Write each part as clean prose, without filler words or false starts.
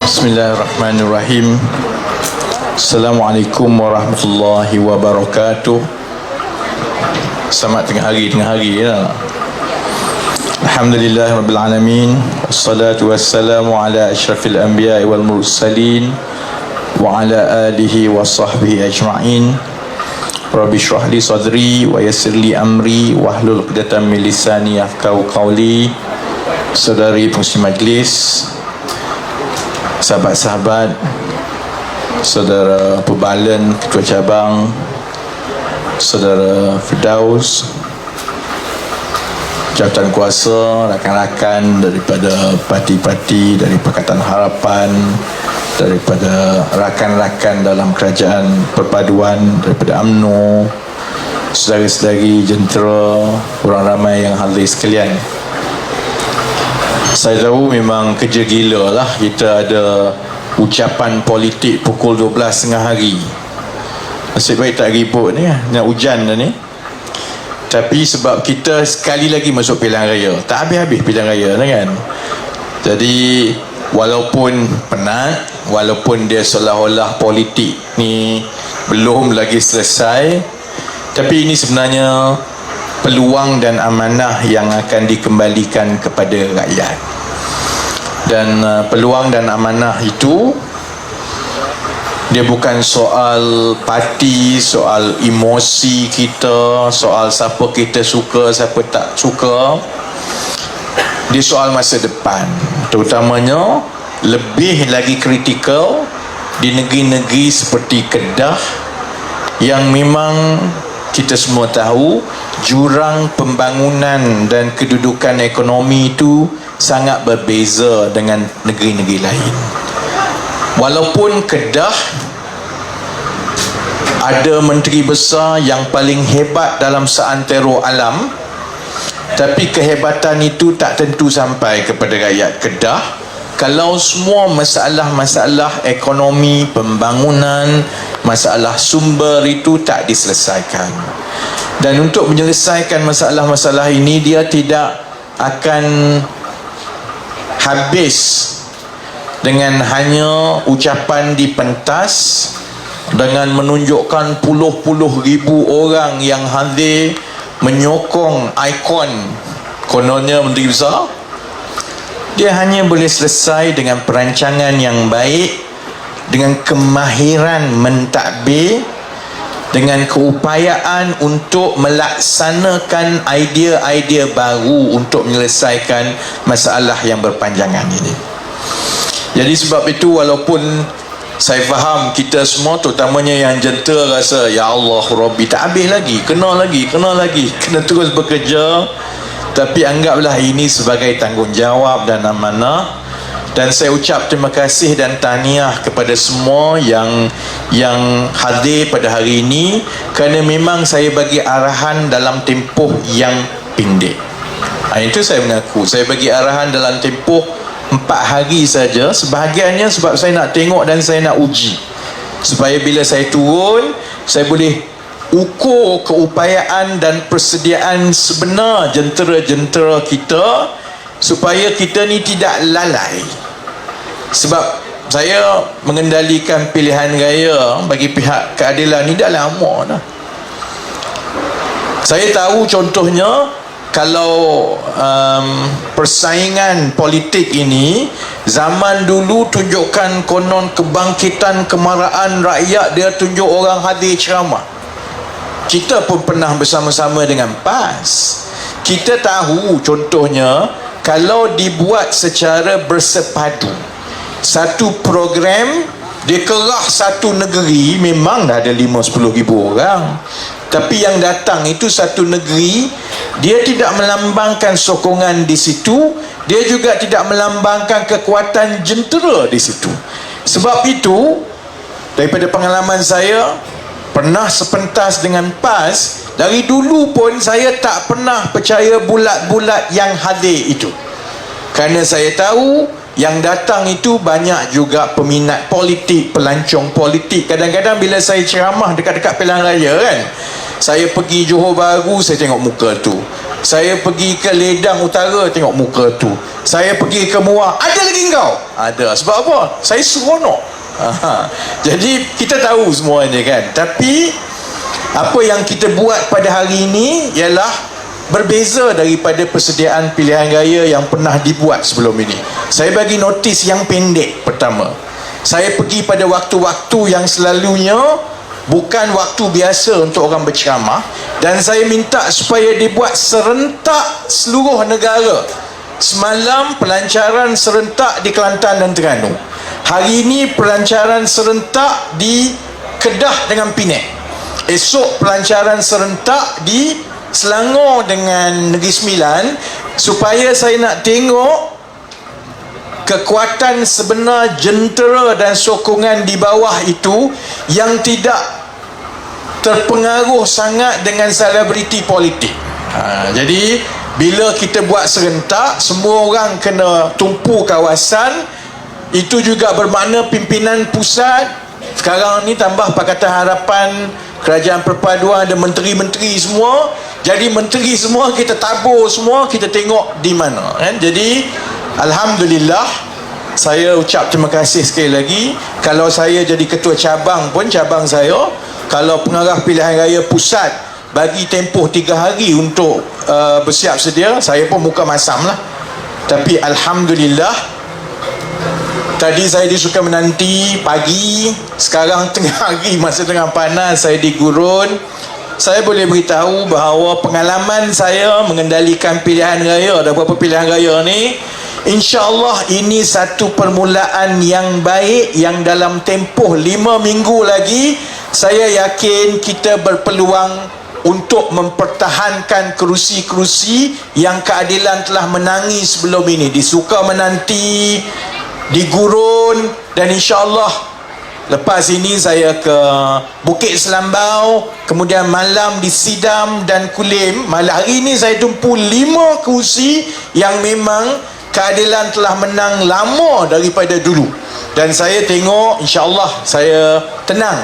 Bismillahirrahmanirrahim. Assalamualaikum warahmatullahi wabarakatuh. Selamat tengah hari ya. Alhamdulillah rabbil alamin. Wassalatu wassalamu ala asyrafil anbiya'i wal mursalin wa ala alihi wa sahbihi ajma'in. Rabbi shrah li sadri wa yassir li amri wahlul 'uqdatam min lisani yafqahu qawli. Saudari pengurusi majlis, sahabat-sahabat, saudara Pebalen, Ketua Cabang, saudara Firdaus, jawatan kuasa, rakan-rakan daripada parti-parti, dari Pakatan Harapan, daripada rakan-rakan dalam kerajaan perpaduan, daripada UMNO, saudara-saudari jentera, orang ramai yang hadir sekalian. Saya tahu memang kerja gila lah kita ada ucapan politik pukul 12 tengah hari. Nasib baik tak ribut ni, nak hujan dah ni. Tapi sebab kita sekali lagi masuk pilihan raya, tak habis-habis pilihan raya kan. Jadi walaupun penat, walaupun dia seolah-olah politik ni belum lagi selesai, tapi ini sebenarnya peluang dan amanah yang akan dikembalikan kepada rakyat. Dan peluang dan amanah itu dia bukan soal parti, soal emosi kita, soal siapa kita suka, siapa tak suka. Dia soal masa depan, terutamanya lebih lagi kritikal di negeri-negeri seperti Kedah yang memang kita semua tahu jurang pembangunan dan kedudukan ekonomi itu sangat berbeza dengan negeri-negeri lain. Walaupun Kedah ada menteri besar yang paling hebat dalam seantero alam, tapi kehebatan itu tak tentu sampai kepada rakyat Kedah kalau semua masalah-masalah ekonomi, pembangunan, masalah sumber itu tak diselesaikan. Dan untuk menyelesaikan masalah-masalah ini, dia tidak akan habis dengan hanya ucapan di pentas, dengan menunjukkan puluh-puluh ribu orang yang hadir menyokong ikon kononnya menteri besar. Dia hanya boleh selesai dengan perancangan yang baik, dengan kemahiran mentadbir, dengan keupayaan untuk melaksanakan idea-idea baru untuk menyelesaikan masalah yang berpanjangan ini. Jadi sebab itu, walaupun saya faham kita semua, terutamanya yang jentera, rasa ya Allah Rabbi tak habis lagi, kena terus bekerja. Tapi anggaplah ini sebagai tanggungjawab dan amanah. Dan saya ucap terima kasih dan tahniah kepada semua yang hadir pada hari ini, kerana memang saya bagi arahan dalam tempoh yang pendek. Itu saya mengaku, saya bagi arahan dalam tempoh 4 hari saja. Sebahagiannya sebab saya nak tengok dan saya nak uji, supaya bila saya turun, saya boleh ukur keupayaan dan persediaan sebenar jentera-jentera kita, supaya kita ni tidak lalai. Sebab saya mengendalikan pilihan raya bagi pihak keadilan ni dah lama dah. Saya tahu contohnya, kalau persaingan politik ini zaman dulu tunjukkan konon kebangkitan kemarahan rakyat, dia tunjuk orang hadir ceramah. Kita pun pernah bersama-sama dengan PAS. Kita tahu contohnya, kalau dibuat secara bersepadu, satu program dia kerah satu negeri, memang dah ada 5-10 ribu orang, tapi yang datang itu satu negeri, dia tidak melambangkan sokongan di situ, dia juga tidak melambangkan kekuatan jentera di situ. Sebab itu, daripada pengalaman saya pernah sepentas dengan PAS, dari dulu pun saya tak pernah percaya bulat-bulat yang hadir itu, kerana saya tahu yang datang itu banyak juga peminat politik, pelancong politik. Kadang-kadang bila saya ceramah dekat-dekat pilihan raya kan, saya pergi Johor Bahru, saya tengok muka tu, Saya pergi ke Ledang Utara, tengok muka tu. Saya pergi ke Muar, ada lagi kau? Ada. Sebab apa? Saya seronok. Jadi kita tahu semua ni kan. Tapi apa yang kita buat pada hari ini ialah berbeza daripada persediaan pilihan raya yang pernah dibuat sebelum ini. Saya bagi notis yang pendek. Pertama, saya pergi pada waktu-waktu yang selalunya bukan waktu biasa untuk orang berceramah, dan saya minta supaya dibuat serentak seluruh negara. Semalam pelancaran serentak di Kelantan dan Terengganu. Hari ini pelancaran serentak di Kedah dengan Penang. Esok pelancaran serentak di Selangor dengan Negeri Sembilan, supaya saya nak tengok kekuatan sebenar jentera dan sokongan di bawah itu yang tidak terpengaruh sangat dengan selebriti politik. Jadi bila kita buat serentak, semua orang kena tumpu kawasan. Itu juga bermakna pimpinan pusat sekarang ni tambah Pakatan Harapan, Kerajaan Perpaduan dan menteri-menteri semua. Jadi menteri semua kita tabur semua, kita tengok di mana kan. Jadi alhamdulillah, saya ucap terima kasih sekali lagi. Kalau saya jadi ketua cabang pun, cabang saya, kalau pengarah pilihan raya pusat bagi tempoh 3 hari untuk bersiap sedia, saya pun muka masam lah. Tapi alhamdulillah, tadi saya disuka menanti pagi, sekarang tengah hari, masa tengah panas saya di gurun. Saya boleh beritahu bahawa pengalaman saya mengendalikan pilihan raya, ada beberapa pilihan raya ni, insya-Allah ini satu permulaan yang baik, yang dalam tempoh 5 minggu lagi saya yakin kita berpeluang untuk mempertahankan kerusi-kerusi yang keadilan telah menangi sebelum ini. Disuka menanti di gurun, dan insya-Allah lepas ini saya ke Bukit Selambau, kemudian malam di Sidam dan Kulim. Malam hari ini saya tumpu 5 kerusi yang memang keadilan telah menang lama daripada dulu, dan saya tengok insya-Allah, saya tenang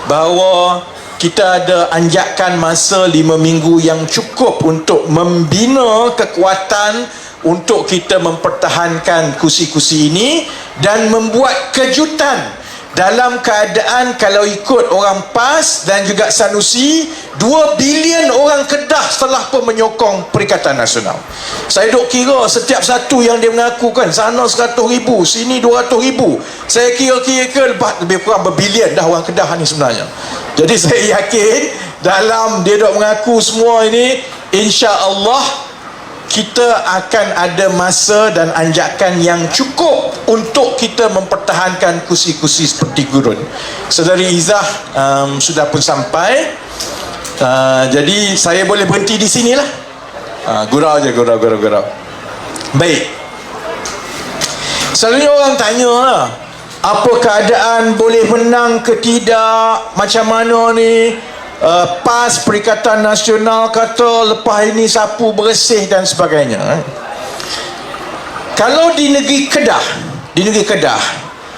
bahawa kita ada anjakan masa 5 minggu yang cukup untuk membina kekuatan untuk kita mempertahankan kursi-kursi ini dan membuat kejutan dalam keadaan kalau ikut orang PAS dan juga Sanusi, 2 bilion orang Kedah telah pun menyokong Perikatan Nasional. Saya duk kira setiap satu yang dia mengaku kan, sana 100,000, sini 200,000. Saya kira-kira lebih kurang berbilion dah orang Kedah ni sebenarnya. Jadi saya yakin dalam dia duk mengaku semua ini, insya-Allah kita akan ada masa dan anjakan yang cukup untuk kita mempertahankan kursi-kursi seperti gurun. Saudari Izzah sudah pun sampai. Jadi saya boleh berhenti di sinilah. Gurau je, gurau. Baik. Selalunya orang tanya lah, apa keadaan, boleh menang ke tidak, macam mana ni? PAS Perikatan Nasional kata lepas ini sapu bersih dan sebagainya. Kalau di negeri Kedah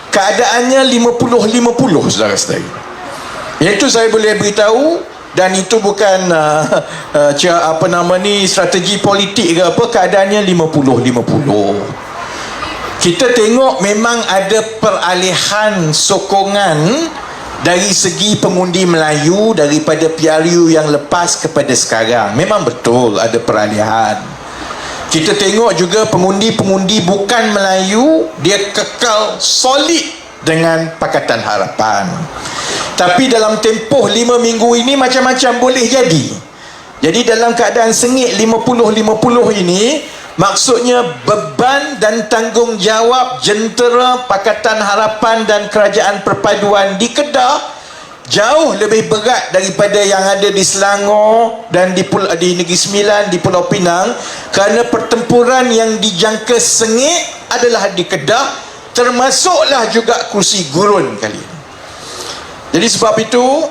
keadaannya 50-50, saudara-saudari. Itu saya boleh beritahu, dan itu bukan strategi politik ke apa, keadaannya 50-50. Kita tengok memang ada peralihan sokongan dari segi pengundi Melayu daripada PRU yang lepas kepada sekarang. Memang betul ada peralihan. Kita tengok juga pengundi-pengundi bukan Melayu, dia kekal solid dengan Pakatan Harapan. Tapi dalam tempoh 5 minggu ini macam-macam boleh jadi. Jadi dalam keadaan sengit 50-50 ini, maksudnya beban dan tanggungjawab jentera, Pakatan Harapan dan Kerajaan Perpaduan di Kedah jauh lebih berat daripada yang ada di Selangor dan di Negeri Sembilan, di Pulau Pinang, kerana pertempuran yang dijangka sengit adalah di Kedah, termasuklah juga kursi gurun kali ini. Jadi sebab itu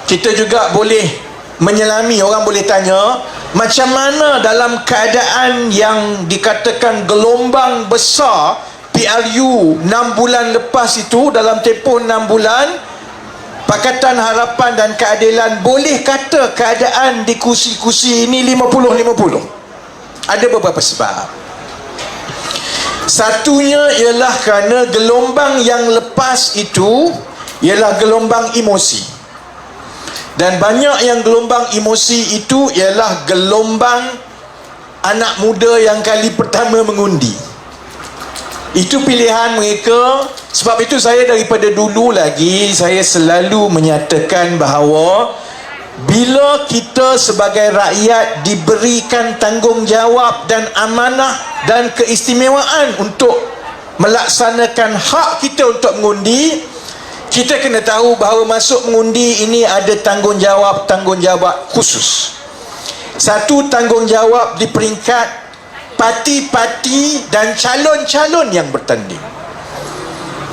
kita juga boleh menyelami, orang boleh tanya, macam mana dalam keadaan yang dikatakan gelombang besar PRU 6 bulan lepas itu, dalam tempoh 6 bulan Pakatan Harapan dan Keadilan boleh kata keadaan di kursi-kursi ini 50-50. Ada beberapa sebab. Satunya ialah kerana gelombang yang lepas itu ialah gelombang emosi. Dan banyak yang gelombang emosi itu ialah gelombang anak muda yang kali pertama mengundi. Itu pilihan mereka. Sebab itu saya daripada dulu lagi saya selalu menyatakan bahawa bila kita sebagai rakyat diberikan tanggungjawab dan amanah dan keistimewaan untuk melaksanakan hak kita untuk mengundi, kita kena tahu bahawa masuk mengundi ini ada tanggungjawab khusus. Satu, tanggungjawab di peringkat parti-parti dan calon-calon yang bertanding.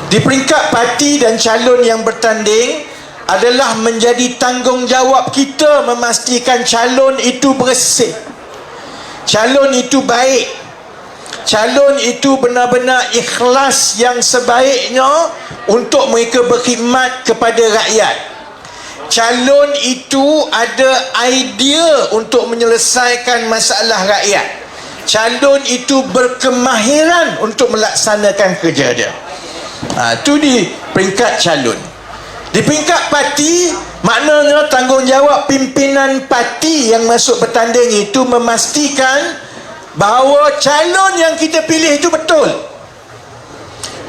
Di peringkat parti dan calon yang bertanding adalah menjadi tanggungjawab kita memastikan calon itu bersih, calon itu baik, calon itu benar-benar ikhlas yang sebaiknya untuk mereka berkhidmat kepada rakyat. Calon itu ada idea untuk menyelesaikan masalah rakyat. Calon itu berkemahiran untuk melaksanakan kerja dia. Itu di peringkat calon. Di peringkat parti, maknanya tanggungjawab pimpinan parti yang masuk bertanding itu memastikan bahawa calon yang kita pilih itu betul.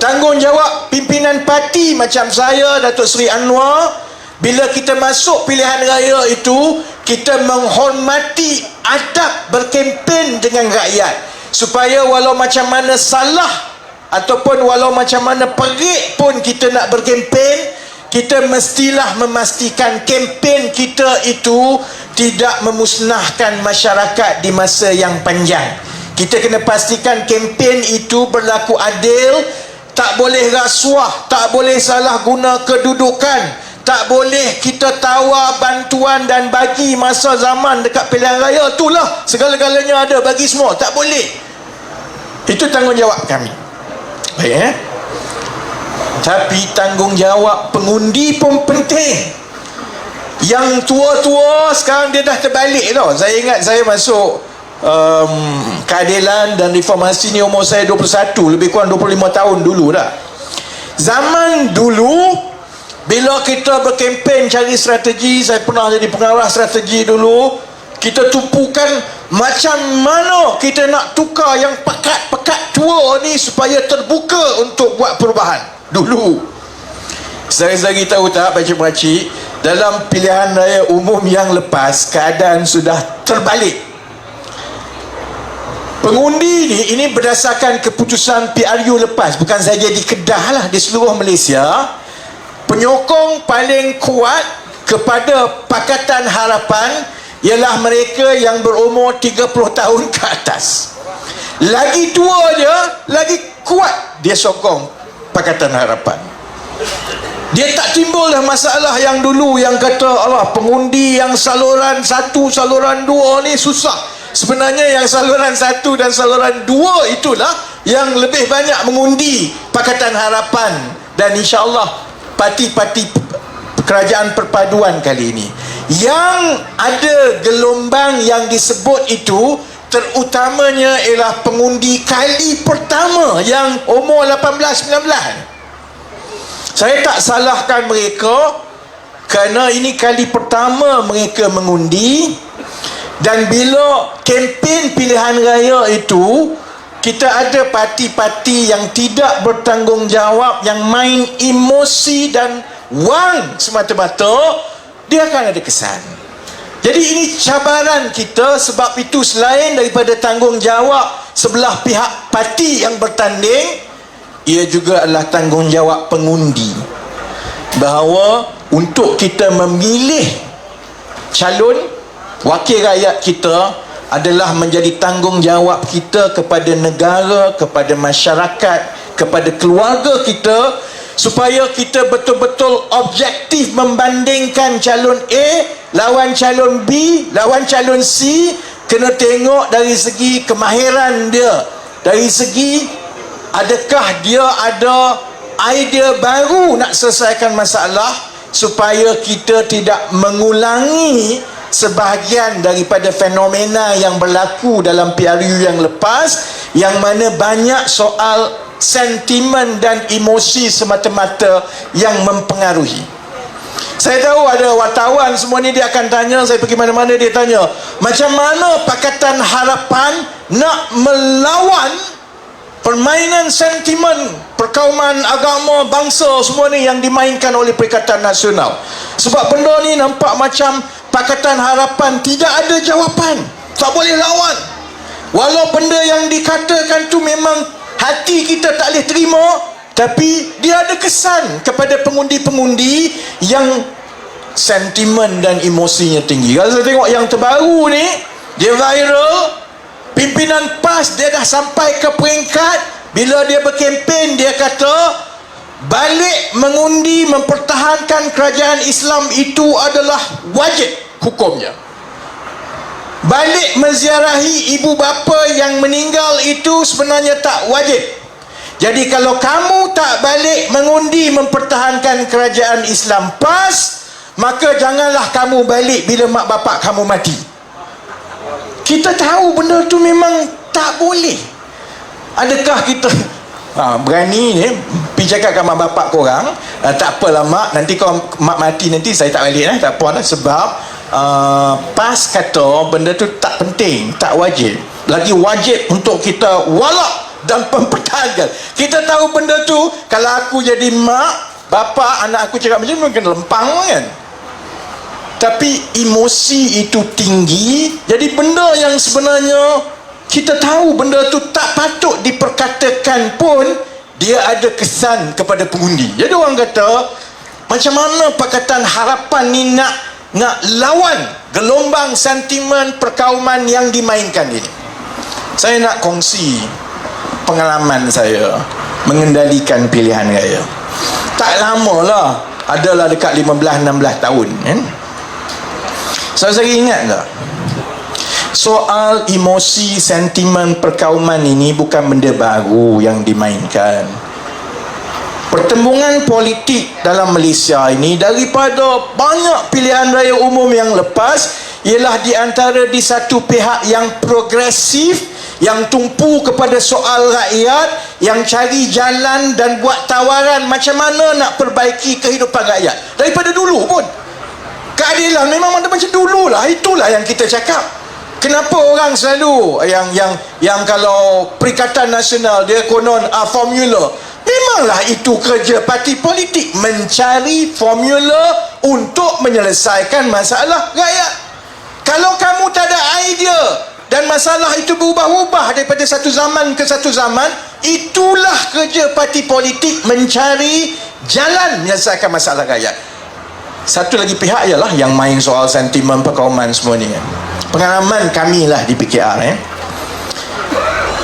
Tanggungjawab pimpinan parti macam saya, Datuk Seri Anwar, bila kita masuk pilihan raya itu, kita menghormati adab berkempen dengan rakyat, supaya walau macam mana salah ataupun walau macam mana perik pun kita nak berkempen, kita mestilah memastikan kempen kita itu tidak memusnahkan masyarakat di masa yang panjang. Kita kena pastikan kempen itu berlaku adil, tak boleh rasuah, tak boleh salah guna kedudukan, tak boleh kita tawar bantuan dan bagi masa zaman dekat pilihan raya. Itulah segala-galanya ada, bagi semua, tak boleh. Itu tanggungjawab kami. Baik, Tapi tanggungjawab pengundi pun penting. Yang tua-tua sekarang dia dah terbalik tau. Saya ingat saya masuk Keadilan dan Reformasi ni umur saya 21, lebih kurang 25 tahun dulu dah. Zaman dulu bila kita berkempen cari strategi, saya pernah jadi pengarah strategi dulu, kita tumpukan macam mana kita nak tukar yang pekat-pekat tua ni supaya terbuka untuk buat perubahan. Dulu saya tahu tak pakcik-pakcik, dalam pilihan raya umum yang lepas keadaan sudah terbalik. Pengundi ni, ini berdasarkan keputusan PRU lepas, bukan saja di Kedah lah, di seluruh Malaysia. Penyokong paling kuat kepada Pakatan Harapan ialah mereka yang berumur 30 tahun ke atas. Lagi tua dia, lagi kuat dia sokong Pakatan Harapan. Dia tak timbul dah masalah yang dulu yang kata Allah, pengundi yang saluran 1, saluran 2 ni susah. Sebenarnya yang saluran 1 dan saluran 2 itulah yang lebih banyak mengundi Pakatan Harapan dan insya-Allah parti-parti kerajaan perpaduan kali ini. Yang ada gelombang yang disebut itu terutamanya ialah pengundi kali pertama yang umur 18-19. Saya tak salahkan mereka kerana ini kali pertama mereka mengundi. Dan bila kempen pilihan raya itu, kita ada parti-parti yang tidak bertanggungjawab, yang main emosi dan wang semata-mata, dia akan ada kesan. Jadi ini cabaran kita. Sebab itu selain daripada tanggungjawab sebelah pihak parti yang bertanding, ia juga adalah tanggungjawab pengundi, bahawa untuk kita memilih calon wakil rakyat kita adalah menjadi tanggungjawab kita kepada negara, kepada masyarakat, kepada keluarga kita, supaya kita betul-betul objektif membandingkan calon A lawan calon B lawan calon C. Kena tengok dari segi kemahiran dia, dari segi adakah dia ada idea baru nak selesaikan masalah supaya kita tidak mengulangi sebahagian daripada fenomena yang berlaku dalam PRU yang lepas, yang mana banyak soal sentimen dan emosi semata-mata yang mempengaruhi. Saya tahu ada wartawan semua ni, dia akan tanya, saya pergi mana-mana dia tanya, macam mana Pakatan Harapan nak melawan permainan sentimen perkauman agama, bangsa semua ni yang dimainkan oleh Perikatan Nasional. Sebab benda ni nampak macam Pakatan Harapan tidak ada jawapan, tak boleh lawan. Walau benda yang dikatakan tu memang hati kita tak boleh terima, tapi dia ada kesan kepada pengundi-pengundi yang sentimen dan emosinya tinggi. Kalau saya tengok yang terbaru ni, dia viral, pimpinan PAS dia dah sampai ke peringkat bila dia berkempen, dia kata balik mengundi mempertahankan kerajaan Islam itu adalah wajib hukumnya. Balik menziarahi ibu bapa yang meninggal itu sebenarnya tak wajib. Jadi kalau kamu tak balik mengundi mempertahankan kerajaan Islam PAS, maka janganlah kamu balik bila mak bapak kamu mati. Kita tahu benda tu memang tak boleh. Adakah kita berani ni pergi cakap dengan mak bapak korang, tak apalah mak, nanti kau mak mati nanti saya tak balik tak apa lah, sebab PAS kata benda tu tak penting, tak wajib. Lagi wajib untuk kita walak dan mempertahankan. Kita tahu benda tu, kalau aku jadi mak bapa, anak aku cakap macam tu kena lempang kan. Tapi emosi itu tinggi, jadi benda yang sebenarnya kita tahu benda tu tak patut diperkatakan pun, dia ada kesan kepada pengundi. Jadi orang kata, macam mana Pakatan Harapan ni nak lawan gelombang sentimen perkauman yang dimainkan ini? Saya nak kongsi pengalaman saya mengendalikan pilihan raya. Tak lama lah, adalah dekat 15-16 tahun kan? Saya ingat tak, soal emosi sentimen perkauman ini bukan benda baru yang dimainkan. Pertembungan politik dalam Malaysia ini daripada banyak pilihan raya umum yang lepas ialah di antara di satu pihak yang progresif, yang tumpu kepada soal rakyat, yang cari jalan dan buat tawaran macam mana nak perbaiki kehidupan rakyat. Daripada dulu pun keadilan memang ada macam dululah. Itulah yang kita cakap. Kenapa orang selalu yang kalau Perikatan Nasional dia konon formula, memanglah itu kerja parti politik, mencari formula untuk menyelesaikan masalah rakyat. Kalau kamu tak ada idea dan masalah itu berubah-ubah daripada satu zaman ke satu zaman, itulah kerja parti politik, mencari jalan menyelesaikan masalah rakyat. Satu lagi pihak ialah yang main soal sentimen perkauman semua ni kan. Pengalaman kami lah di PKR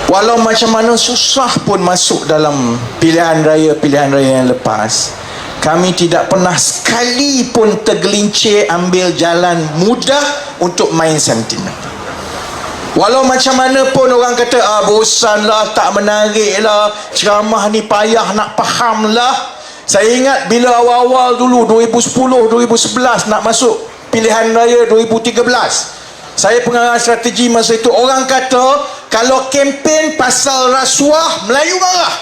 walau macam mana susah pun masuk dalam pilihan raya yang lepas, kami tidak pernah sekali pun tergelincir ambil jalan mudah untuk main sentimen. Walau macam mana pun orang kata bosan lah, tak menarik lah, ceramah ni payah nak faham lah. Saya ingat bila awal-awal dulu 2010, 2011 nak masuk pilihan raya 2013, saya pengarah strategi masa itu, orang kata kalau kempen pasal rasuah, Melayu marah.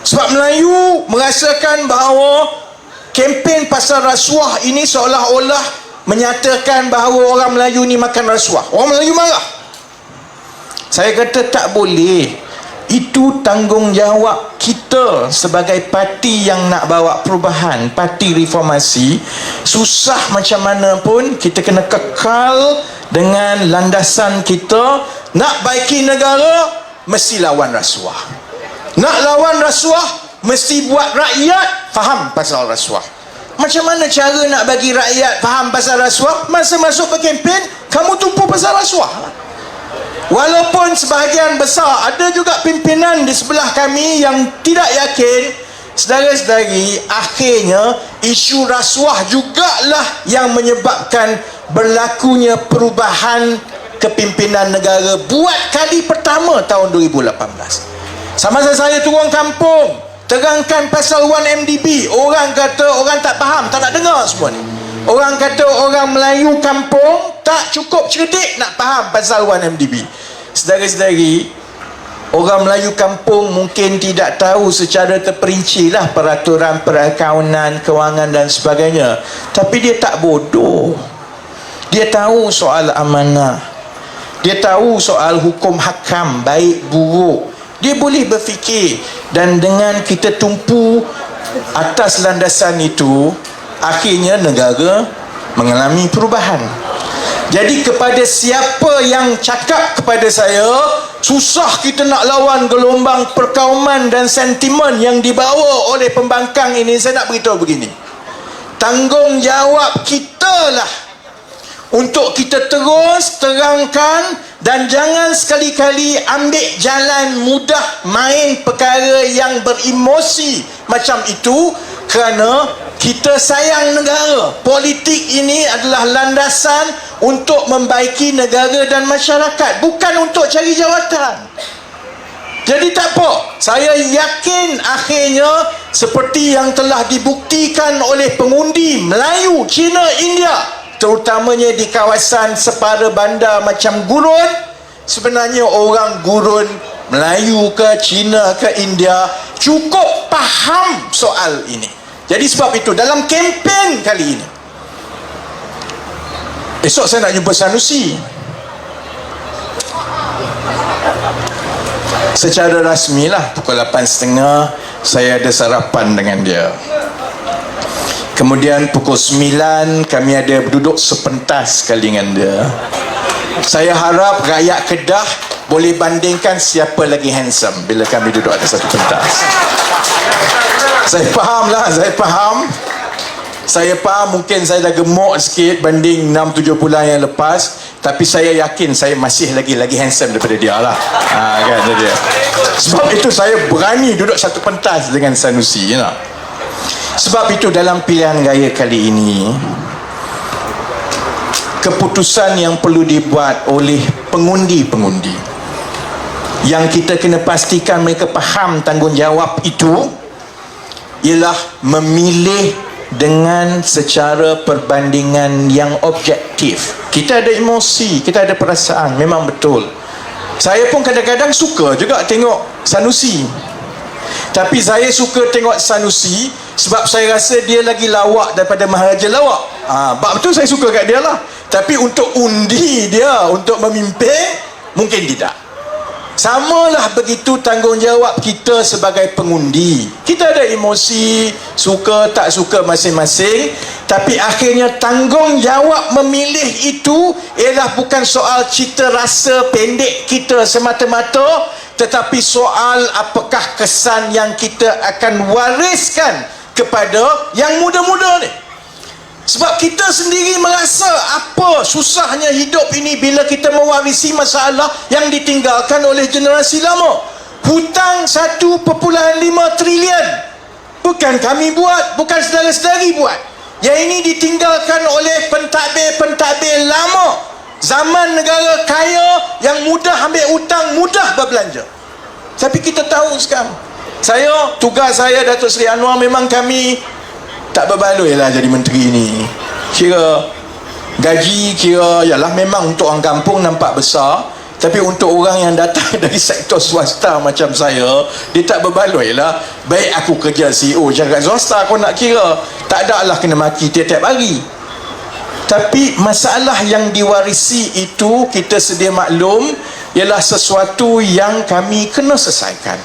Sebab Melayu merasakan bahawa kempen pasal rasuah ini seolah-olah menyatakan bahawa orang Melayu ni makan rasuah. Orang Melayu marah. Saya kata tak boleh. Itu tanggungjawab kita sebagai parti yang nak bawa perubahan, parti reformasi. Susah macam mana pun kita kena kekal dengan landasan kita. Nak baiki negara, mesti lawan rasuah. Nak lawan rasuah, mesti buat rakyat faham pasal rasuah. Macam mana cara nak bagi rakyat faham pasal rasuah? Masa masuk berkempen, kamu tumpu pasal rasuah. Walaupun sebahagian besar ada juga pimpinan di sebelah kami yang tidak yakin, saudara-saudari, akhirnya isu rasuah jugalah yang menyebabkan berlakunya perubahan kepimpinan negara buat kali pertama tahun 2018. Semasa saya turun kampung, Terangkan pasal 1MDB. Orang kata orang tak faham, tak nak dengar semua ni. Orang kata orang Melayu kampung tak cukup cerdik nak faham pasal 1MDB. Saudara-saudari, orang Melayu kampung mungkin tidak tahu secara terperinci lah peraturan perakaunan, kewangan dan sebagainya. Tapi dia tak bodoh. Dia tahu soal amanah. Dia tahu soal hukum hakam, baik buruk. Dia boleh berfikir. Dan dengan kita tumpu atas landasan itu, akhirnya negara mengalami perubahan. Jadi kepada siapa yang cakap kepada saya, susah kita nak lawan gelombang perkauman dan sentimen yang dibawa oleh pembangkang ini, saya nak beritahu begini. Tanggungjawab kita lah untuk kita terus terangkan, dan jangan sekali-kali ambil jalan mudah main perkara yang beremosi macam itu, kerana kita sayang negara. Politik ini adalah landasan untuk membaiki negara dan masyarakat, bukan untuk cari jawatan. Jadi tak apa, saya yakin akhirnya seperti yang telah dibuktikan oleh pengundi Melayu, Cina, India, terutamanya di kawasan separa bandar macam Gurun, sebenarnya orang Gurun, Melayu ke Cina ke India, cukup faham soal ini. Jadi sebab itu dalam kempen kali ini, esok saya nak jumpa Sanusi secara rasmi lah. Pukul 8.30 saya ada sarapan dengan dia. Kemudian pukul 9 kami ada duduk sepentas sekali dengan dia. Saya harap rakyat Kedah boleh bandingkan siapa lagi handsome bila kami duduk atas satu pentas. Saya faham lah, saya faham mungkin saya dah gemuk sikit banding 6-7 bulan yang lepas, tapi saya yakin saya masih lagi handsome daripada dia lah. Kan dia. Sebab itu saya berani duduk satu pentas dengan Sanusi, you know? Sebab itu dalam pilihan raya kali ini, keputusan yang perlu dibuat oleh pengundi-pengundi, yang kita kena pastikan mereka faham tanggungjawab itu, ialah memilih dengan secara perbandingan yang objektif. Kita ada emosi, kita ada perasaan, memang betul. Saya pun kadang-kadang suka juga tengok Sanusi, tapi saya suka tengok Sanusi sebab saya rasa dia lagi lawak daripada Maharaja lawak. Sebab betul saya suka kat dia lah. Tapi untuk undi dia untuk memimpin, mungkin tidak. Samalah begitu tanggungjawab kita sebagai pengundi. Kita ada emosi, suka tak suka masing-masing, tapi akhirnya tanggungjawab memilih itu ialah bukan soal cita rasa pendek kita semata-mata, tetapi soal apakah kesan yang kita akan wariskan kepada yang muda-muda ni. Sebab kita sendiri merasa apa susahnya hidup ini bila kita mewarisi masalah yang ditinggalkan oleh generasi lama. Hutang 1.5 trilion bukan kami buat, bukan saudara-saudari buat. Yang ini ditinggalkan oleh pentadbir-pentadbir lama, zaman negara kaya yang mudah ambil hutang, mudah berbelanja. Tapi kita tahu sekarang, tugas saya Datuk Seri Anwar, memang kami tak berbaloi lah jadi menteri ni. Kira gaji yalah memang untuk orang kampung nampak besar, tapi untuk orang yang datang dari sektor swasta macam saya, dia tak berbaloi lah. Baik aku kerja CEO jagat swasta, aku nak kira tak ada lah kena maki tiap-tiap hari. Tapi masalah yang diwarisi itu, kita sedia maklum, ialah sesuatu yang kami kena selesaikan,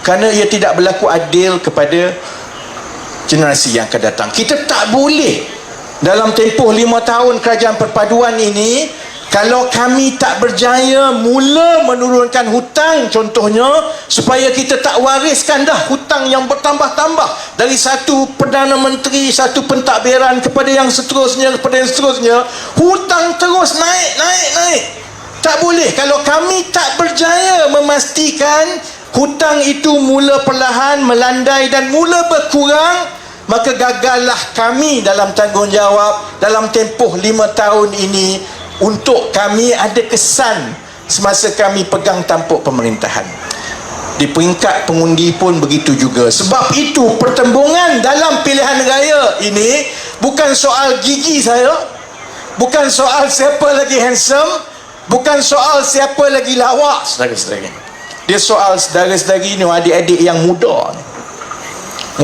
kerana ia tidak berlaku adil kepada generasi yang akan datang. Kita tak boleh dalam tempoh 5 tahun kerajaan perpaduan ini, kalau kami tak berjaya mula menurunkan hutang contohnya, supaya kita tak wariskan dah hutang yang bertambah-tambah dari satu Perdana Menteri, satu pentadbiran kepada yang seterusnya, hutang terus naik. Tak boleh. Kalau kami tak berjaya memastikan hutang itu mula perlahan melandai dan mula berkurang, maka gagallah kami dalam tanggungjawab dalam tempoh 5 tahun ini untuk kami ada kesan semasa kami pegang tampuk pemerintahan. Di peringkat pengundi pun begitu juga. Sebab itu pertembungan dalam pilihan raya ini bukan soal gigi saya, bukan soal siapa lagi handsome, bukan soal siapa lagi lawak, saudara-saudara. Dia soal saudara-saudari ni, adik-adik yang muda ni.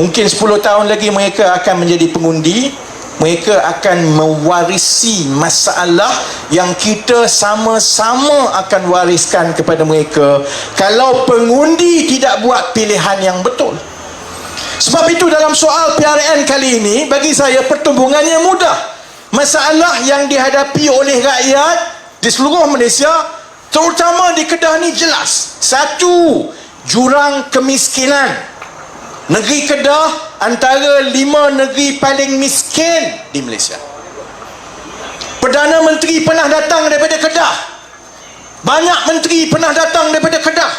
Mungkin 10 tahun lagi mereka akan menjadi pengundi. Mereka akan mewarisi masalah yang kita sama-sama akan wariskan kepada mereka kalau pengundi tidak buat pilihan yang betul. Sebab itu dalam soal PRN kali ini, bagi saya pertembungannya mudah. Masalah yang dihadapi oleh rakyat di seluruh Malaysia, terutama di Kedah ni jelas. Satu, jurang kemiskinan. Negeri Kedah antara 5 negeri paling miskin di Malaysia. Perdana Menteri pernah datang daripada Kedah. Banyak menteri pernah datang daripada Kedah.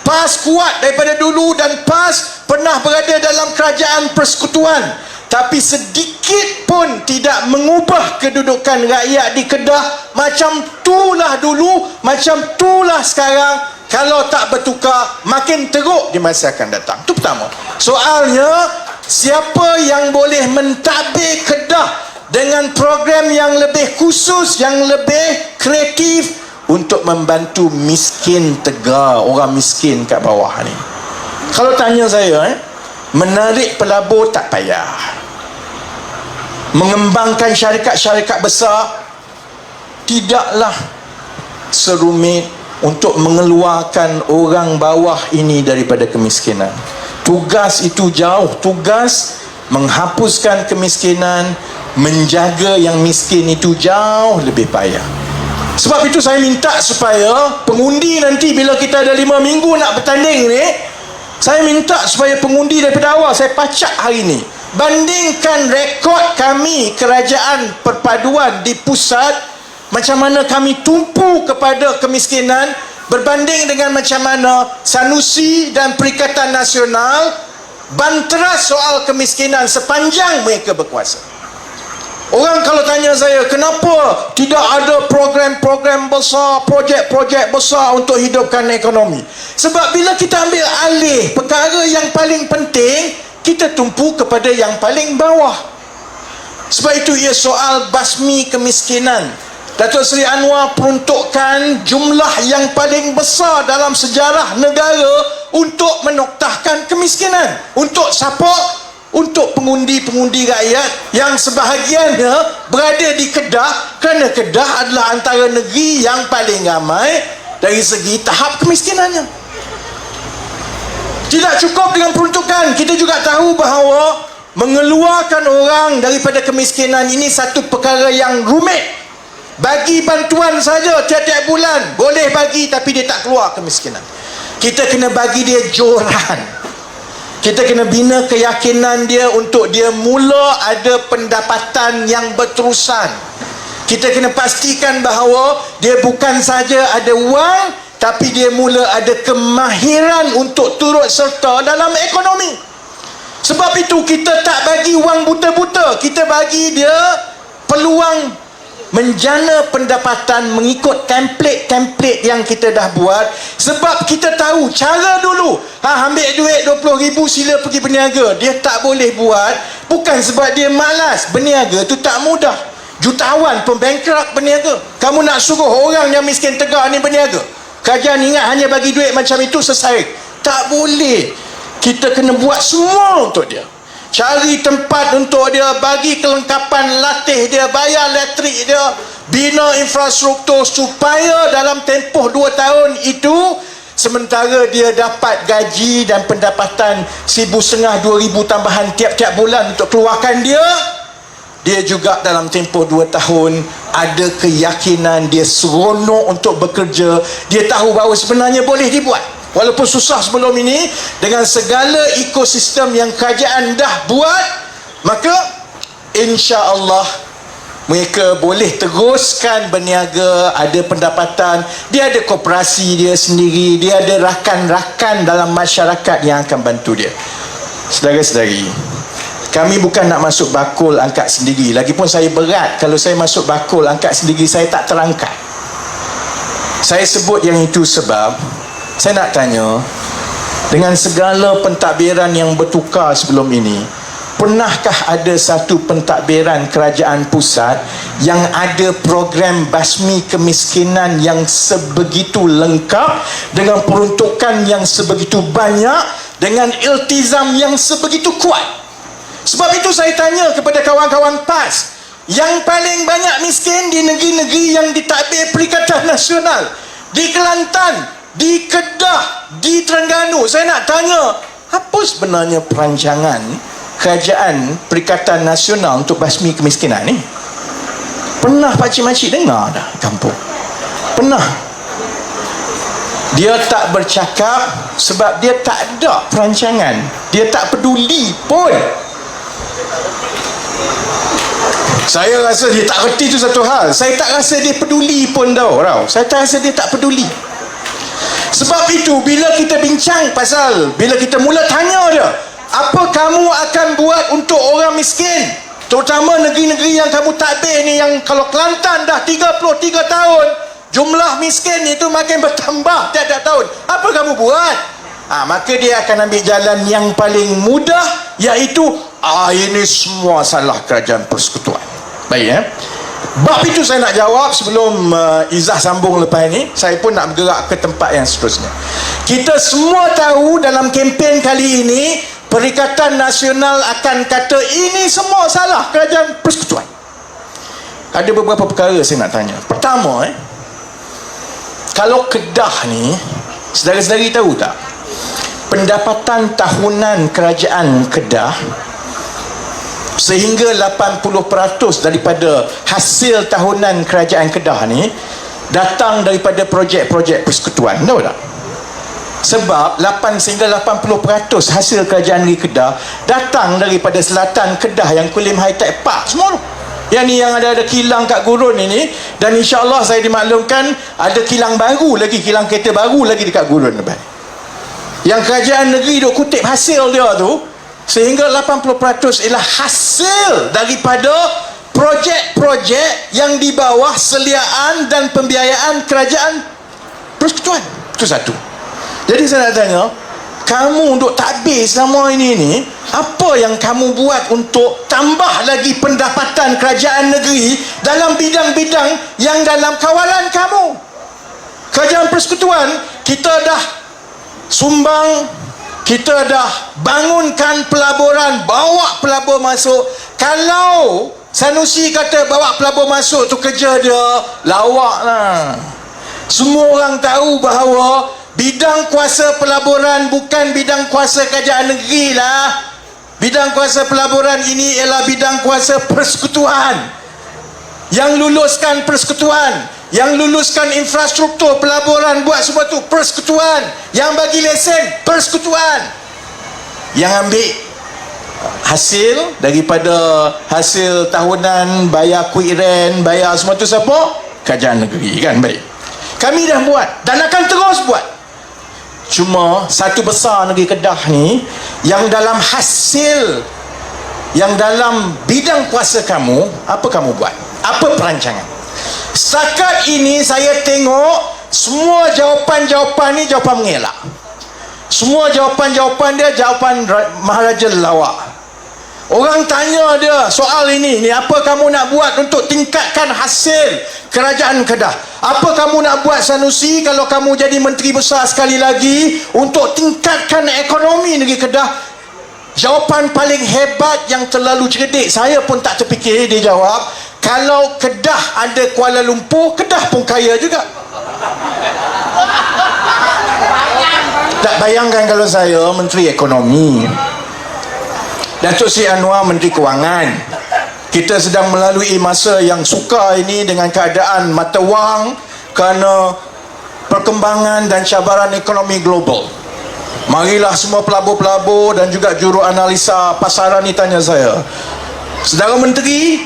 PAS kuat daripada dulu dan PAS pernah berada dalam kerajaan persekutuan. Tapi sedikit pun tidak mengubah kedudukan rakyat di Kedah. Macam itulah dulu, macam itulah sekarang. Kalau tak bertukar, makin teruk di masa akan datang. Itu pertama. Soalnya, siapa yang boleh mentadbir Kedah dengan program yang lebih khusus, yang lebih kreatif untuk membantu miskin tegar, orang miskin kat bawah ni. Kalau tanya saya, menarik pelabur tak payah. Mengembangkan syarikat-syarikat besar tidaklah serumit untuk mengeluarkan orang bawah ini daripada kemiskinan. Tugas itu jauh. Tugas menghapuskan kemiskinan, menjaga yang miskin itu jauh lebih payah. Sebab itu saya minta supaya pengundi nanti bila kita ada 5 minggu nak bertanding ni, saya minta supaya pengundi daripada awal, saya pacak hari ni, bandingkan rekod kami kerajaan perpaduan di pusat, macam mana kami tumpu kepada kemiskinan, berbanding dengan macam mana Sanusi dan Perikatan Nasional banteras soal kemiskinan sepanjang mereka berkuasa. Orang kalau tanya saya, kenapa tidak ada program-program besar, projek-projek besar untuk hidupkan ekonomi? Sebab bila kita ambil alih perkara yang paling penting, kita tumpu kepada yang paling bawah. Sebab itu ia soal basmi kemiskinan. Datuk Seri Anwar peruntukkan jumlah yang paling besar dalam sejarah negara untuk menoktahkan kemiskinan. Untuk siapa? Untuk pengundi-pengundi rakyat yang sebahagiannya berada di Kedah, kerana Kedah adalah antara negeri yang paling ramai dari segi tahap kemiskinannya. Tidak cukup dengan peruntukan, kita juga tahu bahawa mengeluarkan orang daripada kemiskinan ini satu perkara yang rumit. Bagi bantuan saja tiap-tiap bulan boleh bagi, tapi dia tak keluar kemiskinan. Kita kena bagi dia joran. Kita kena bina keyakinan dia untuk dia mula ada pendapatan yang berterusan. Kita kena pastikan bahawa dia bukan saja ada wang, tapi dia mula ada kemahiran untuk turut serta dalam ekonomi. Sebab itu kita tak bagi wang buta-buta, kita bagi dia peluang menjana pendapatan mengikut template-template yang kita dah buat. Sebab kita tahu cara dulu, ambil duit 20,000 sila pergi berniaga. Dia tak boleh buat, bukan sebab dia malas. Berniaga tu tak mudah. Jutawan pun bankrupt berniaga. Kamu nak suruh orang yang miskin tegar ni berniaga, kerajaan ingat hanya bagi duit macam itu selesai? Tak boleh. Kita kena buat semua untuk dia. Cari tempat untuk dia, bagi kelengkapan latih dia, bayar elektrik dia, bina infrastruktur supaya dalam tempoh 2 tahun itu, sementara dia dapat gaji dan pendapatan 1,500, 2,000 tambahan tiap-tiap bulan untuk keluarkan dia, dia juga dalam tempoh 2 tahun ada keyakinan, dia seronok untuk bekerja. Dia tahu bahawa sebenarnya boleh dibuat. Walaupun susah sebelum ini, dengan segala ekosistem yang kerajaan dah buat, maka insya-Allah mereka boleh teruskan berniaga, ada pendapatan, dia ada koperasi dia sendiri, dia ada rakan-rakan dalam masyarakat yang akan bantu dia. Saudara-saudari, kami bukan nak masuk bakul angkat sendiri. Lagipun saya berat kalau saya masuk bakul angkat sendiri, saya tak terangkat. Saya sebut yang itu sebab saya nak tanya, Dengan segala pentadbiran yang bertukar sebelum ini, pernahkah ada satu pentadbiran kerajaan pusat yang ada program basmi kemiskinan yang sebegitu lengkap, dengan peruntukan yang sebegitu banyak, dengan iltizam yang sebegitu kuat? Sebab itu saya tanya kepada kawan-kawan PAS, yang paling banyak miskin di negeri-negeri yang ditadbir Perikatan Nasional, di Kelantan, di Kedah, di Terengganu, saya nak tanya, apa sebenarnya perancangan kerajaan Perikatan Nasional untuk basmi kemiskinan ni? Pernah pakcik-makcik dengar dah kampung? Pernah? Dia tak bercakap sebab dia tak ada perancangan, dia tak peduli pun. Saya rasa dia tak reti tu satu hal. Saya tak rasa dia peduli pun tau. Saya tak rasa dia tak peduli. Sebab itu bila kita bincang pasal, bila kita mula tanya dia, apa kamu akan buat untuk orang miskin, terutama negeri-negeri yang kamu tadbir ni, yang kalau Kelantan dah 33 tahun, jumlah miskin itu makin bertambah tiap-tiap tahun, apa kamu buat? Maka dia akan ambil jalan yang paling mudah, iaitu ini semua salah kerajaan persekutuan. Baik, bab itu saya nak jawab sebelum Izzah sambung lepas ini. Saya pun nak bergerak ke tempat yang seterusnya. Kita semua tahu dalam kempen kali ini, Perikatan Nasional akan kata ini semua salah kerajaan persekutuan. Ada beberapa perkara saya nak tanya. Pertama, kalau Kedah ni, saudara-saudari tahu tak, pendapatan tahunan kerajaan Kedah sehingga 80% daripada hasil tahunan kerajaan Kedah ni datang daripada projek-projek persekutuan. Tahu tak? Sebab 8 sehingga 80% hasil kerajaan negeri Kedah datang daripada selatan Kedah yang Kulim High-Tech Park semua. Yang ni yang ada kilang kat Gurun ini, dan insya-Allah saya dimaklumkan ada kilang baru lagi, kilang kereta baru lagi dekat Gurun lepas. Yang kerajaan negeri duk kutip hasil dia tu, sehingga 80% ialah hasil daripada projek-projek yang di bawah seliaan dan pembiayaan kerajaan persekutuan. Itu satu. Jadi saya nak tanya, kamu untuk tadbir selama ini ni, apa yang kamu buat untuk tambah lagi pendapatan kerajaan negeri dalam bidang-bidang yang dalam kawalan kamu? Kerajaan persekutuan, kita dah sumbang, kita dah bangunkan pelaburan, bawa pelabur masuk. Kalau Sanusi kata bawa pelabur masuk tu kerja dia, lawak lah. Semua orang tahu bahawa bidang kuasa pelaburan bukan bidang kuasa kerajaan negeri lah. Bidang kuasa pelaburan ini ialah bidang kuasa persekutuan. Yang luluskan persekutuan, yang luluskan infrastruktur pelaburan, buat semua tu persekutuan. Yang bagi lesen persekutuan. Yang ambil hasil daripada hasil tahunan, bayar quick rent, bayar semua tu siapa? Kerajaan negeri, kan? Baik, kami dah buat dan akan terus buat. Cuma satu besar negeri Kedah ni, yang dalam hasil, yang dalam bidang kuasa kamu, apa kamu buat? Apa perancangan? Setakat ini saya tengok semua jawapan-jawapan ni jawapan mengelak. Semua jawapan-jawapan dia jawapan Maharaja lawak. Orang tanya dia soal ini, apa kamu nak buat untuk tingkatkan hasil kerajaan Kedah? Apa kamu nak buat, Sanusi, kalau kamu jadi menteri besar sekali lagi untuk tingkatkan ekonomi negeri Kedah? Jawapan paling hebat yang terlalu cerdik, saya pun tak terfikir, dia jawab, kalau Kedah ada Kuala Lumpur, Kedah pun kaya juga. Tak bayangkan kalau saya menteri ekonomi, Datuk Seri Anwar Menteri Kewangan. Kita sedang melalui masa yang sukar ini dengan keadaan mata wang kerana perkembangan dan cabaran ekonomi global. Marilah semua pelabur-pelabur dan juga juru analisa pasaran ni tanya saya, Saudara Menteri,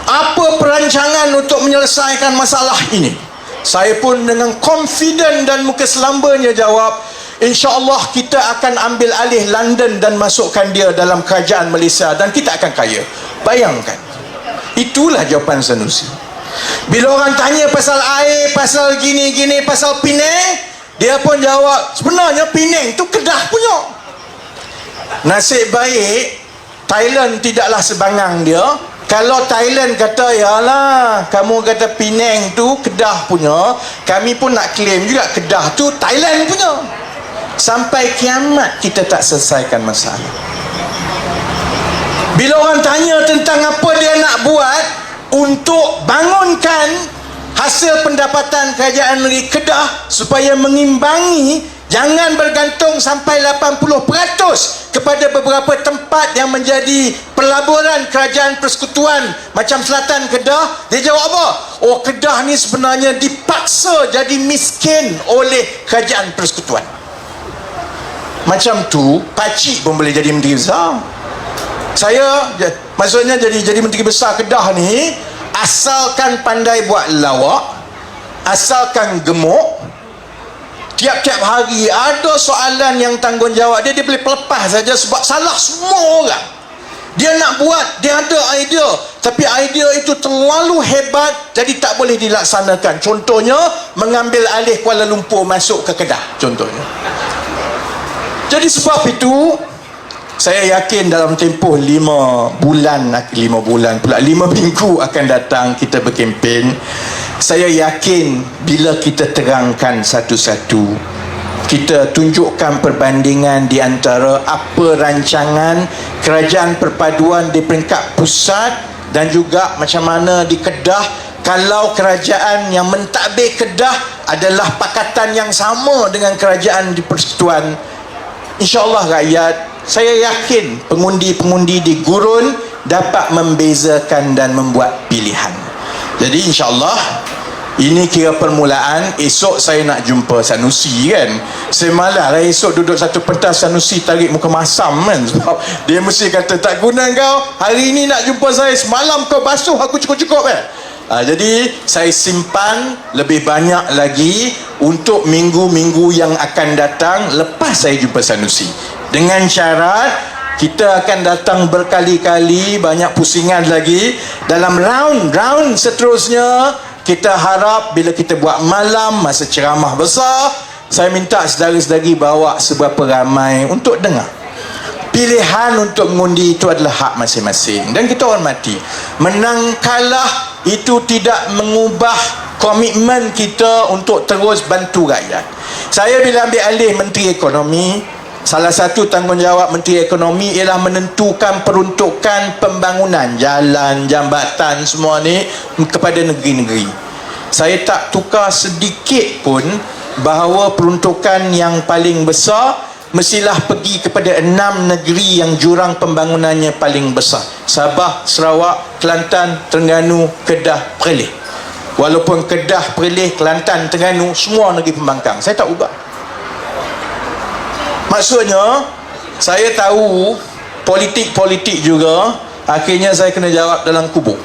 apa perancangan untuk menyelesaikan masalah ini? Saya pun dengan confident dan muka selambanya jawab, InsyaAllah kita akan ambil alih London dan masukkan dia dalam kerajaan Malaysia dan kita akan kaya. Bayangkan, itulah jawapan Sanusi. Bila orang tanya pasal air, pasal gini-gini, pasal Penang, Dia pun jawab, sebenarnya Penang tu Kedah punya. Nasib baik Thailand tidaklah sebangang dia. Kalau Thailand kata, yalah kamu kata Penang tu Kedah punya, kami pun nak claim juga Kedah tu Thailand punya. Sampai kiamat kita tak selesaikan masalah. Bila orang tanya tentang apa dia nak buat untuk bangunkan hasil pendapatan kerajaan negeri Kedah supaya mengimbangi, jangan bergantung sampai 80% kepada beberapa tempat yang menjadi pelaburan kerajaan persekutuan macam Selatan Kedah. Dia jawab apa? Oh, Kedah ni sebenarnya dipaksa jadi miskin oleh kerajaan persekutuan. Macam tu pakcik pun boleh jadi menteri besar. Saya maksudnya jadi menteri besar Kedah ni, asalkan pandai buat lawak, asalkan gemuk, tiap-tiap hari ada soalan yang tanggungjawab dia boleh pelepah saja sebab salah semua orang. Dia nak buat, dia ada idea, tapi idea itu terlalu hebat jadi tak boleh dilaksanakan. Contohnya mengambil alih Kuala Lumpur masuk ke Kedah contohnya. Jadi sebab itu saya yakin dalam tempoh 5 minggu akan datang kita berkempen. Saya yakin bila kita terangkan satu-satu, kita tunjukkan perbandingan di antara apa rancangan kerajaan perpaduan di peringkat pusat dan juga macam mana di Kedah. Kalau kerajaan yang mentadbir Kedah adalah pakatan yang sama dengan kerajaan di persekutuan, insya-Allah rakyat, saya yakin pengundi-pengundi di gurun dapat membezakan dan membuat pilihan. Jadi insya-Allah ini kira permulaan. Esok saya nak jumpa Sanusi kan. Saya malas lah esok duduk satu pentas Sanusi tarik muka masam kan, sebab dia mesti kata tak guna kau hari ini nak jumpa saya, semalam kau basuh aku cukup-cukup kan. Jadi saya simpan lebih banyak lagi untuk minggu-minggu yang akan datang lepas saya jumpa Sanusi, dengan syarat kita akan datang berkali-kali, banyak pusingan lagi. Dalam round seterusnya kita harap bila kita buat malam masa ceramah besar, saya minta saudara-saudari bawa seberapa ramai untuk dengar. Pilihan untuk mengundi itu adalah hak masing-masing dan kita hormati. Menang kalah itu tidak mengubah komitmen kita untuk terus bantu rakyat. Saya bila ambil alih Menteri Ekonomi, salah satu tanggungjawab Menteri Ekonomi ialah menentukan peruntukan pembangunan jalan, jambatan semua ni kepada negeri-negeri. Saya tak tukar sedikit pun bahawa peruntukan yang paling besar mestilah pergi kepada 6 negeri yang jurang pembangunannya paling besar: Sabah, Sarawak, Kelantan, Terengganu, Kedah, Perlis. Walaupun Kedah, Perlis, Kelantan, Terengganu semua negeri pembangkang, saya tak ubah. Maksudnya saya tahu politik-politik juga akhirnya saya kena jawab dalam kubur.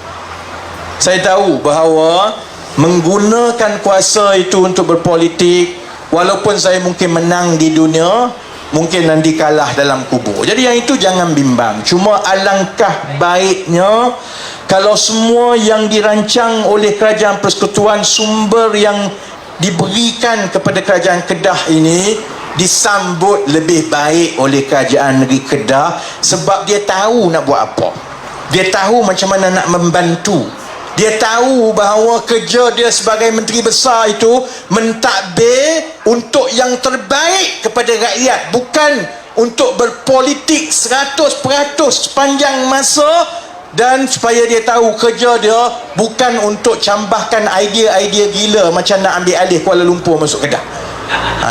Saya tahu bahawa menggunakan kuasa itu untuk berpolitik, walaupun saya mungkin menang di dunia, mungkin nanti kalah dalam kubur. Jadi yang itu jangan bimbang. Cuma alangkah baiknya kalau semua yang dirancang oleh kerajaan persekutuan, sumber yang diberikan kepada kerajaan Kedah ini disambut lebih baik oleh kerajaan negeri Kedah, sebab dia tahu nak buat apa, dia tahu macam mana nak membantu, dia tahu bahawa kerja dia sebagai menteri besar itu mentadbir untuk yang terbaik kepada rakyat, bukan untuk berpolitik 100% sepanjang masa, dan supaya dia tahu kerja dia bukan untuk cambahkan idea-idea gila macam nak ambil alih Kuala Lumpur masuk Kedah.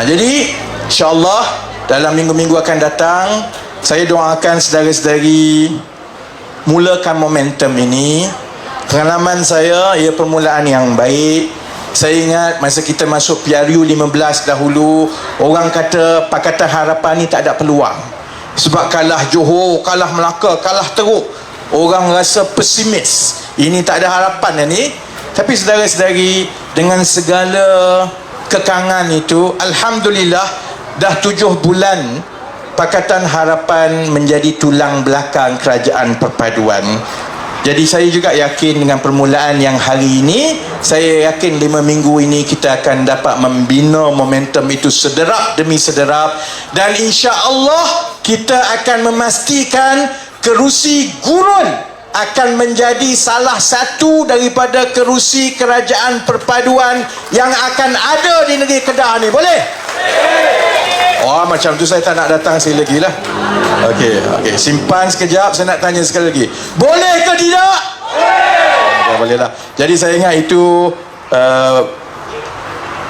Jadi insya-Allah dalam minggu-minggu akan datang, saya doakan saudara-saudari mulakan momentum ini. Pengalaman saya ia permulaan yang baik. Saya ingat masa kita masuk PRU 15 dahulu, orang kata Pakatan Harapan ni tak ada peluang sebab kalah Johor, kalah Melaka, kalah Teruk. Orang rasa pesimis, ini tak ada harapan ni. Tapi saudara-saudari, dengan segala kekangan itu, alhamdulillah dah 7 bulan Pakatan Harapan menjadi tulang belakang kerajaan perpaduan. Jadi saya juga yakin dengan permulaan yang hari ini, saya yakin 5 minggu ini kita akan dapat membina momentum itu sederap demi sederap, dan insya Allah kita akan memastikan kerusi gurun akan menjadi salah satu daripada kerusi kerajaan perpaduan yang akan ada di negeri Kedah ni. Boleh? Oh, macam tu saya tak nak datang sekali lagi lah. Okey, simpan sekejap, saya nak tanya sekali lagi. Boleh ke tidak? Boleh lah. Jadi saya ingat itu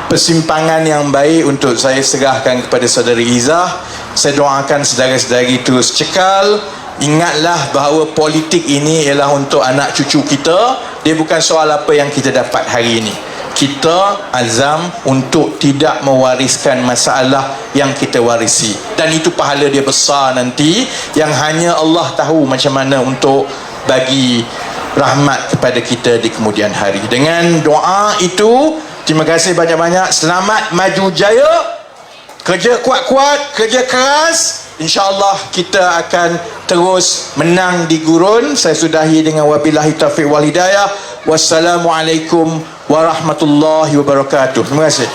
persimpangan yang baik untuk saya serahkan kepada saudari Izzah. Saya doakan saudara-saudari terus cekal. Ingatlah bahawa politik ini ialah untuk anak cucu kita. Dia bukan soal apa yang kita dapat hari ini. Kita azam untuk tidak mewariskan masalah yang kita warisi, dan itu pahala dia besar nanti, yang hanya Allah tahu macam mana untuk bagi rahmat kepada kita di kemudian hari. Dengan doa itu, terima kasih banyak-banyak. Selamat maju jaya, kerja kuat-kuat, kerja keras. InsyaAllah kita akan terus menang di gurun. Saya sudahi dengan wabillahi taufiq wal hidayah. Wassalamualaikum warahmatullahi wabarakatuh. Terima kasih.